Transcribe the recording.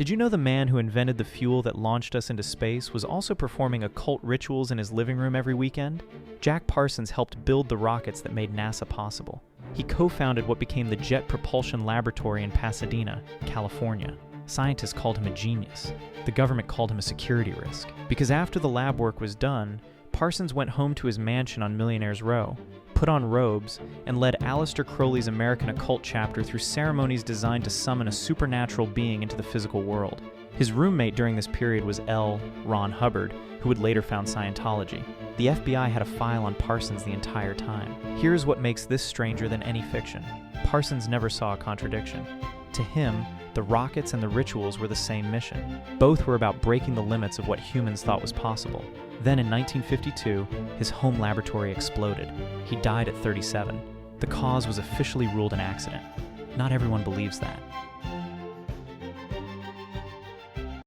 Did you know the man who invented the fuel that launched us into space was also performing occult rituals in his living room every weekend? Jack Parsons helped build the rockets that made NASA possible. He co-founded what became the Jet Propulsion Laboratory in Pasadena, California. Scientists called him a genius. The government called him a security risk. Because after the lab work was done, Parsons went home to his mansion on Millionaire's Row, put on robes, and led Aleister Crowley's American Occult chapter through ceremonies designed to summon a supernatural being into the physical world. His roommate during this period was L. Ron Hubbard, who would later found Scientology. The FBI had a file on Parsons the entire time. Here's what makes this stranger than any fiction. Parsons never saw a contradiction. To him, the rockets and the rituals were the same mission. Both were about breaking the limits of what humans thought was possible. Then in 1952, his home laboratory exploded. He died at 37. The cause was officially ruled an accident. Not everyone believes that.